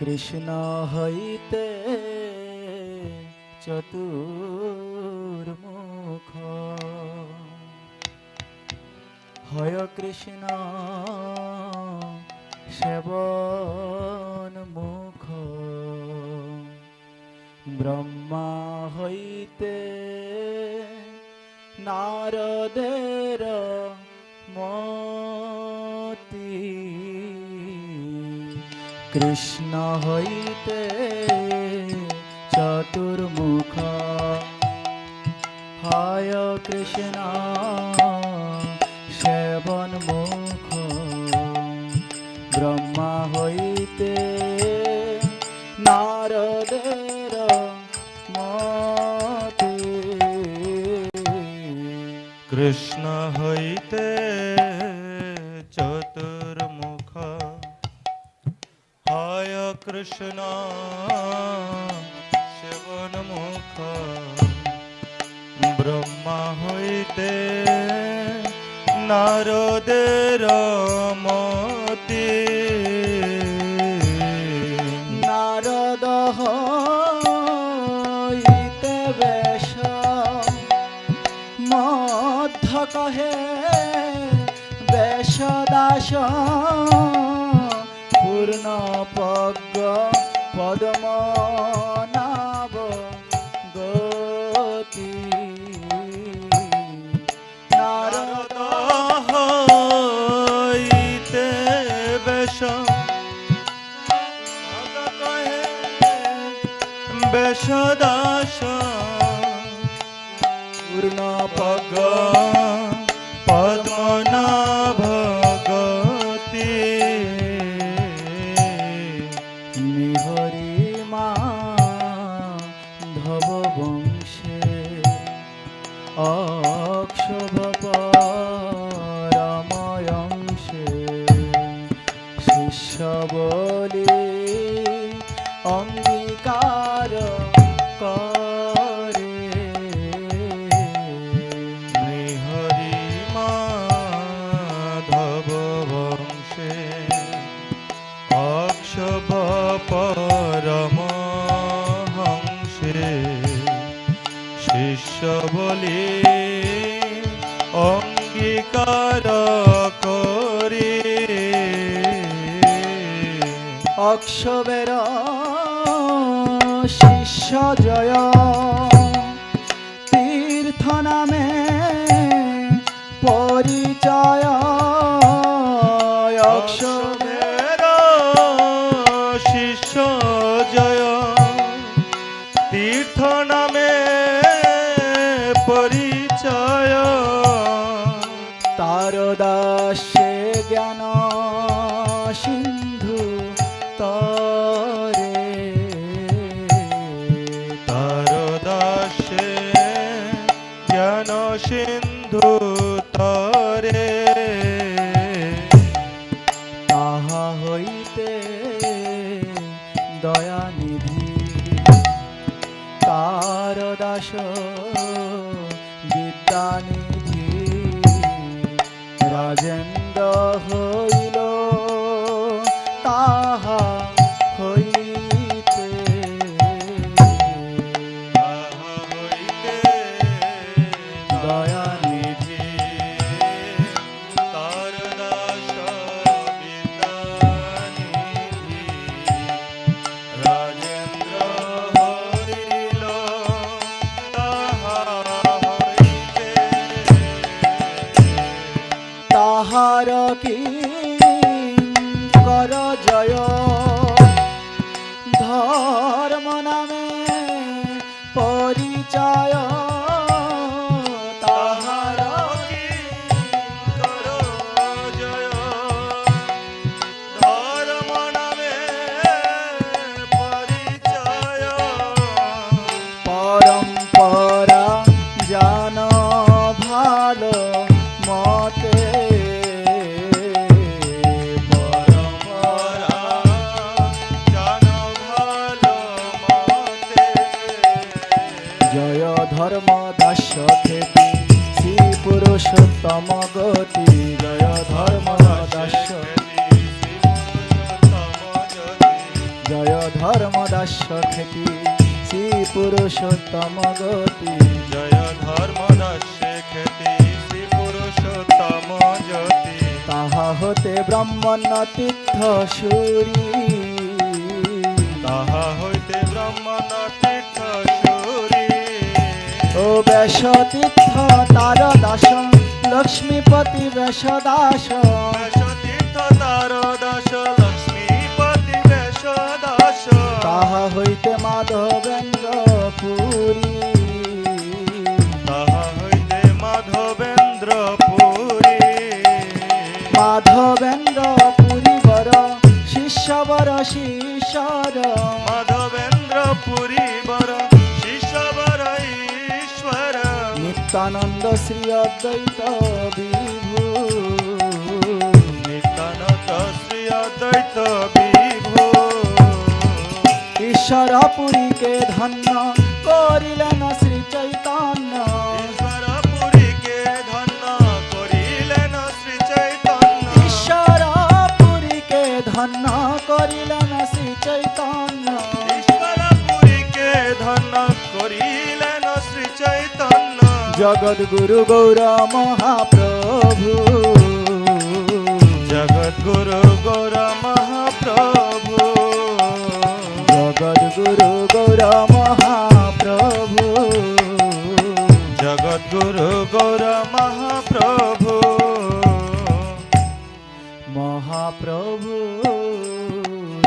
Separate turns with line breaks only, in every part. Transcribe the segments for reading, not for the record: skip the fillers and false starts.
কৃষ্ণ হইতে চতুর্মুখ, হয় কৃষ্ণ সেবন মুখ। ব্রহ্মা হইতে নারদের মতি, কৃষ্ণ হইতে চতুর্মুখ, হয় কৃষ্ণ সেবন মুখ। ব্রহ্মা হইতে নারদের মতি,
কৃষ্ণ হইতে চতুর্মুখ, হয় কৃষ্ণ সেবন মুখ। ব্রহ্মা হইতে নারদের মতি,
নারদ হইতে বেশ মধ্য কহে বেশ দাস, পূর্ণ পজ্ঞ পদ্ম নাভ গতি। নারদ
হইতে বেশ বেশ দাস,
পূর্ণ পজ্ঞ
পদ্মনাভ গতি।
নিহরি মাধব বংশে অক্ষোভ পরময়ংশে, শিষ্য বলি অঙ্গীকার করে।
হরি মাধব বংশে অক্ষোভ পরমহংসে, শিষ্য বলি অঙ্গীকার করি।
অক্ষোভের শিষ্য জয় তীর্থ নামে পরিচয়।
অক্ষোভের শিষ্য জয় তীর্থ নামে পরিচয়।
তার দাসে জ্ঞান সিন্ধু তরে,
তার দাসে জ্ঞান সিন্ধু তরে।
তাহা হইতে দয়ানিধি তার দাস বিদ্যানিধি, রাজেন্দ্র হইল তাহা হইতে।
তাহা হইতে দয়ানিধি তার দাস বিদ্যানিধি, রাজেন্দ্র হইল তাহা হইতে।
তাহার কি কর জয় ধর্ম নামে পরিচয়। তাহার
কর জয় ধর্ম নামে পরিচয়।
পরম্পরা জান ভালো মতে,
পরম্পরা জান ভালো মতে।
জয় ধর্ম দাস খেতি শ্রী পুরুষোত্তম গতি। জয় ধর্ম দাস, জয় ধর্মদাস খ্যাতি শ্রী পুরুষোত্তম গতি
জয় ধর্মদাস খ্যাতি শ্রী পুরুষোত্তম জ্যোতি
তাহা হতে ব্রহ্মণ তীর্থ সুরী
তাহা হইতে ব্রহ্মণ তীর্থ সুরী
ও ব্যাস তীর্থ তার দাস লক্ষ্মীপতি ব্যাস দাস
বেশ তীর্থ তার দাস লক্ষ্মীপতি বেশ দাস
তাহা হইতে মাধবেন্দ্র পুরী
তাহা হইতে মাধবেন্দ্র পুরী
মাধবেন্দ্র পুরী বর শিষ্যবর শিষ্যর
মাধবেন্দ্র পুরী বর শিষ্যবর ঈশ্বর
নিত্যানন্দ শ্রী অদ্বৈত বিভু
নিত্যানন্দ শ্রী অদ্বৈত বিভু
ঈশ্বর পুরীকে ধন্য করিলেন শ্রী চৈতন্য
ঈশ্বর পুরীকে ধন্য করিলেন শ্রী চৈতন্য
ঈশ্বর পুরীকে ধন্য করিলেন শ্রী চৈতন্য
ঈশ্বর পুরীকে ধন্য করিলেন শ্রী চৈতন্য
জগদ্গুরু গৌর মহাপ্রভু
জগদ্গুরু গৌর মহাপ্রভু
জগদ্গুরু গৌর মহাপ্রভু
জগদ্গুরু গৌর মহাপ্রভু
মহাপ্রভু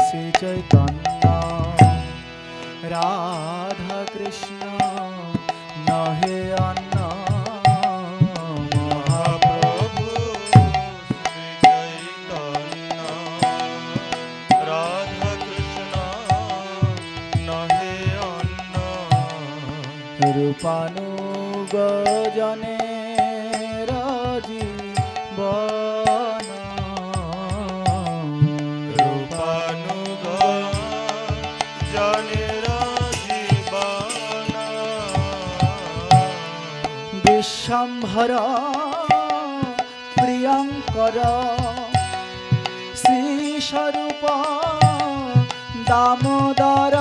শ্রী চৈতন্য রাধা কৃষ্ণ নহে অন্য
মহাপ্রভু শ্রী চৈতন্য রাধা কৃষ্ণ নহে অন্য
রূপানুগ জনে রাজীবন
রূপানুগ জনের জীবন
বিশ্বম্ভর প্রিয়ঙ্কর শ্রীস্বরূপ দামোদর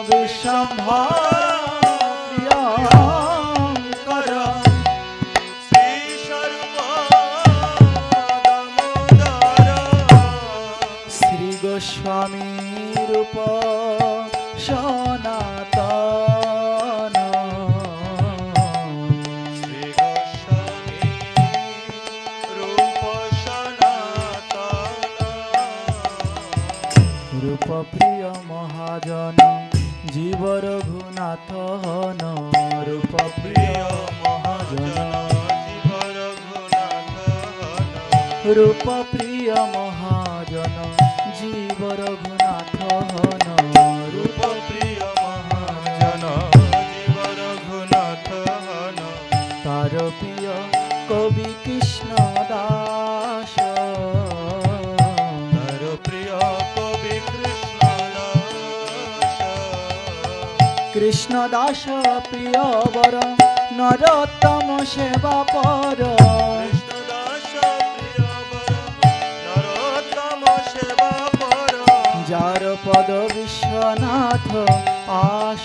বিশ্বম্ভর প্রিয়ঙ্কর
শ্রী স্বরূপ দামোদর
শ্রী গোস্বামী রূপ সনাতন
শ্রী গোস্বামী রূপ সনাতন
রূপ প্রিয় মহাজন জীব রঘুনাথ হন রূপ প্রিয় মহাজন
জীব রঘুনাথ
রূপ প্রিয় মহাজন জীব রঘুনাথ হন
রূপ প্রিয় মহাজন জীব রঘুনাথ হন
তার প্রিয় কবি কৃষ্ণ দাস
তার প্রিয় কবি কৃষ্ণ দাস
কৃষ্ণ দাস প্রিয় বর নরোত্তম সেবা পর
কৃষ্ণ দাস প্রিয় বর নরোত্তম সেবা পর
যার পদ বিশ্বনাথ আশ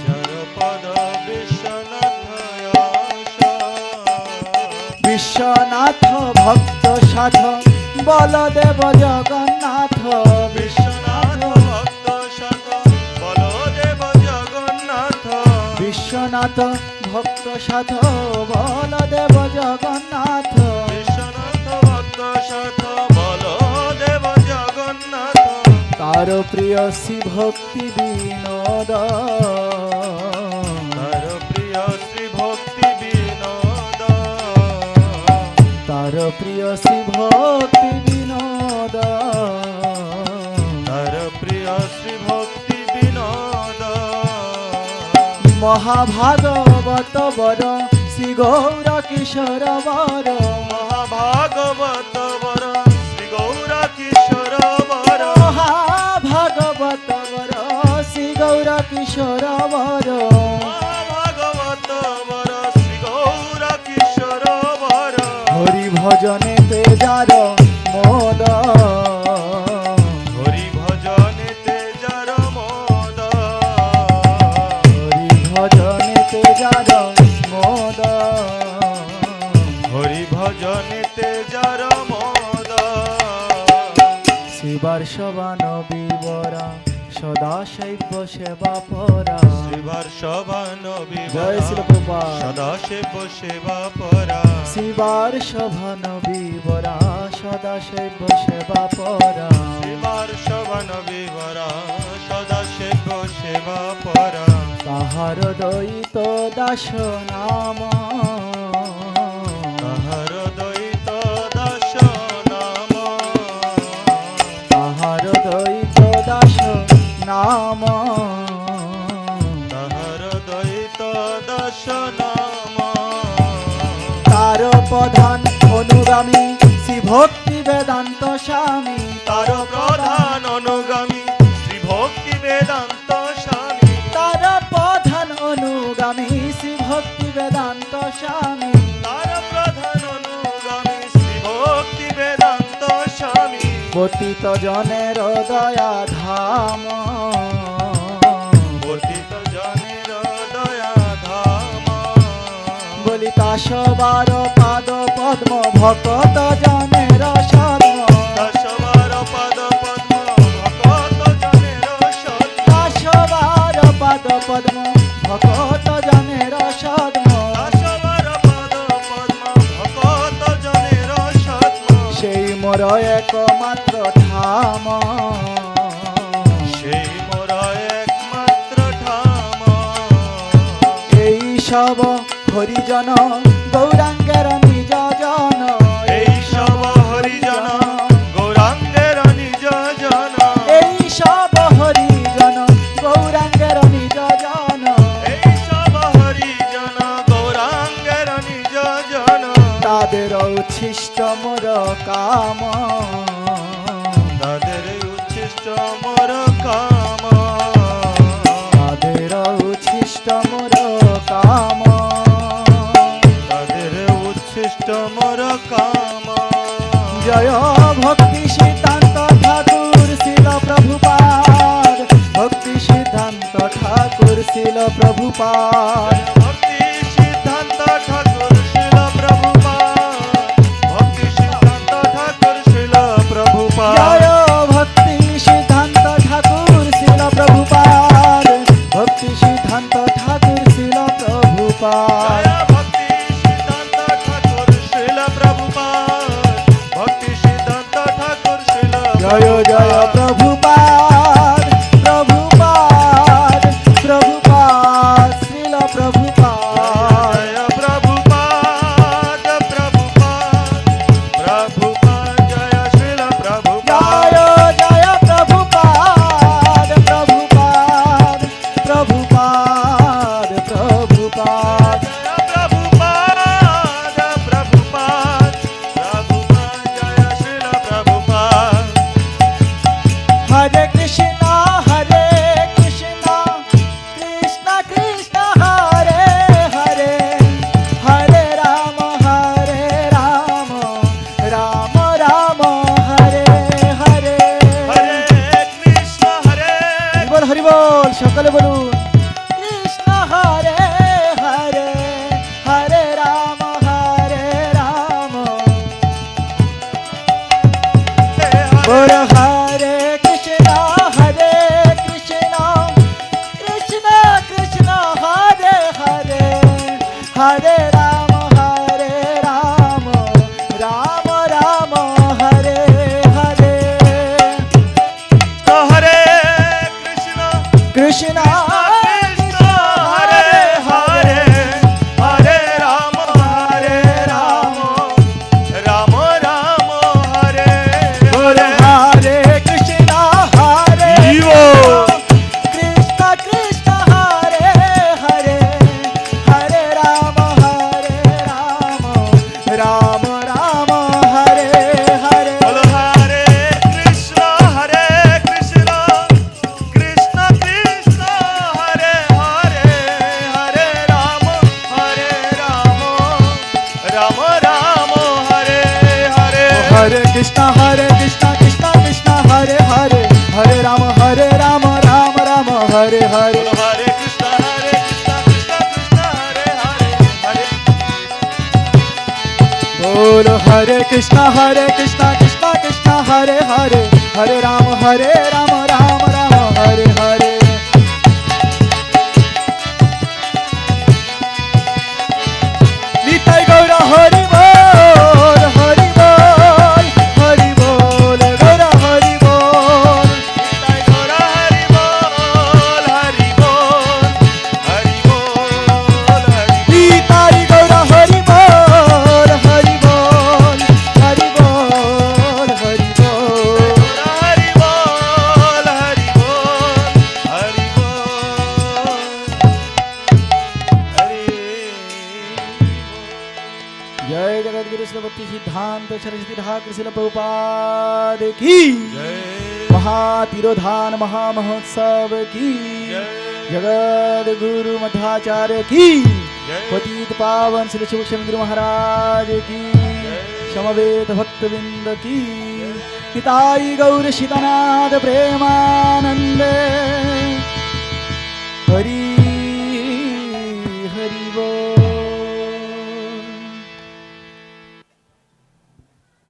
যার পদ বিশ্বনাথ আশ
বিশ্বনাথ ভক্ত সাধ বলদেব জগন্নাথ
বিশ্বনাথ ভক্ত শত বলদেব জগন্নাথ
বিশ্বনাথ ভক্ত সাধ বলদেব জগন্নাথ
বিশ্বনাথ ভক্ত শত বলদেব জগন্নাথ
তার প্রিয় শ্রী ভক্তি বিনোদ
তার প্রিয় শ্রী ভক্তি বিনোদ
তার প্রিয় শ্রী ভক্তি বিনোদ
তার প্রিয় শ্রী ভক্তি বিনোদ
মহাভাগবত বর শ্রী গৌর কিশোর বর
মহাভাগবত বর শ্রী গৌর কিশোর বর
মহাভাগবত বর শ্রী গৌর কিশোর বর
মহাভাগবত বর শ্রী গৌর কিশোর বর
হরি ভজনে তে যার মোদ শ্রীবার সবান বিবরা সদা শৈব সেবা পরা
শ্রীবার সভান
জয়
বিবরা
শ্রী প্রভুপাদ
সদা শিব সেবা পরা
শ্রীবার সভান বিবরা সদা শৈব সেবা পরা
শ্রীবার সভান বিবরা সদা শিব সেবা পরা
তাহার দয়িত দাস নাম
তাহার দ্বৈত দাস নাম
তাহার দয়িত দাস নাম
তাহার দ্বৈত দাস নাম
তার প্রধান অনুগামী শ্রী ভক্তি বেদান্ত স্বামী
তার প্রধান অনুগামী শ্রী ভক্তি বেদান্ত স্বামী
তার প্রধান অনুগামী শ্রী ভক্তি বেদান্ত স্বামী
তার প্রধান অনুগামী শ্রী ভক্তি বেদান্ত স্বামী
পতিত জনের দয়া ধাম
পতিত জনের দয়া ধাম
বলি তা সবার পাদ পদ্ম ভকত জনের সদ্ম
দশবার পদ পদ্ম ভকত জনের সৎ
তা সবার পাদ পদ্ম ভকত জনের সদ্ম
দশবার পদ পদ্ম ভকত জনের সৎ
সেই মোর একমাত্র ধাম
সেই মোর একমাত্র ধাম
এই সব হরিজন গৌরাঙ্গের নিজ জন
এই সব হরিজন গৌরাঙ্গের নিজ জন
এই সব হরিজন গৌরাঙ্গের নিজ জন
এই সব হরিজন গৌরাঙ্গের নিজ জন
তাদের উচ্ছিষ্ট মোর কাম
তাদের উচ্ছিষ্ট মোর কাম
তাদের উচ্ছিষ্ট মোর কাম
তাদের উচ্ছিষ্ট মোর কাম
জয় ভক্তি সিদ্ধান্ত ঠাকুর শিল প্রভুপাদ ভক্তি সিদ্ধান্ত ঠাকুর শিল প্রভুপাদ
ভক্তি সিদ্ধান্ত ঠাকুর শিল প্রভুপাদ ভক্তি সিদ্ধান্ত ঠাকুর শিল প্রভুপাদ
জয় ভক্তি সিদ্ধান্ত ঠাকুর শিল প্রভুপাদ ভক্তি সিদ্ধান্ত ঠাকুর শিল প্রভুপাদ
জয় ভক্তি সিদ্ধান্ত ঠাকুর শিল প্রভুপাদ ভক্তি সিদ্ধান্ত ঠাকুর শিল
জয় জয় প্রভুপাদ প্রভুপাদ প্রভুপাদ শিল প্রভুপাদ
জয় প্রভুপাদ প্রভুপাদ প্রভুপাদ জয় শিল প্রভুপাদ
জয় জয় প্রভুপাদ প্রভুপাদ প্রভুপাদ প্রভুপাদ
জয় প্রভুপাদ প্রভুপাদ প্রভুপাদ জয় শিল প্রভুপাদ
হরে কৃষ্ণ কৃষ্ণ কৃষ্ণ হরে হরে হরে রাম রাম রাম হরে হরে
হরে কৃষ্ণ হরে
বল হরি বল সকলে বলুন কৃষ্ণ হরে হরে হরে রাম বল হরে কৃষ্ণ কৃষ্ণ কৃষ্ণ হরে হরে হরে রাম রাম রাম হরে হরে
হরে কৃষ্ণ
কৃষ্ণ
কৃষ্ণ হরে হরে হরে রাম রাম রাম হরে
বল
হরে
হরে কৃষ্ণ
জীবো।
কৃষ্ণ কৃষ্ণ হরে হরে হরে রাম রাম রাম হরে হরে
বল হরে কৃষ্ণ কৃষ্ণ কৃষ্ণ কৃষ্ণ হরে হরে হরে রাম রাম রাম হরে হরে
হরে কৃষ্ণ কৃষ্ণ কৃষ্ণ হরে হরে হরে রাম রাম রাম হরে হরে
বল হরে কৃষ্ণ কৃষ্ণ কৃষ্ণ হরে হরে হরে
बोल हरे कृष्णा कृष्णा कृष्णा हरे हरे हरे राम राम राम हरे हरे। निताई गौरा हरि बोल हरि बोल हरि बोल गौरा हरि बोल।
निताई गौरा हरि बोल हरि बोल हरि बोल हरि
निताई गौरा हरि बोल हरि बोल हरि बोल हरि बोल।
हरि बोल हरि बोल हरि बोल हरि
जय जगद्गुरु श्री भक्ति सिद्धांत सरस्वती ठाकुर श्रील प्रभुपाद की
जय
महातिरोधान महामहोत्सव की
जय
जगद गुरु मध्वाचार्य की
जय
पतित पावन श्री सूक्ष्म गुरु महाराज की समवेत भक्तविंद की निताई गौर सीतानाथ प्रेमानंद हरि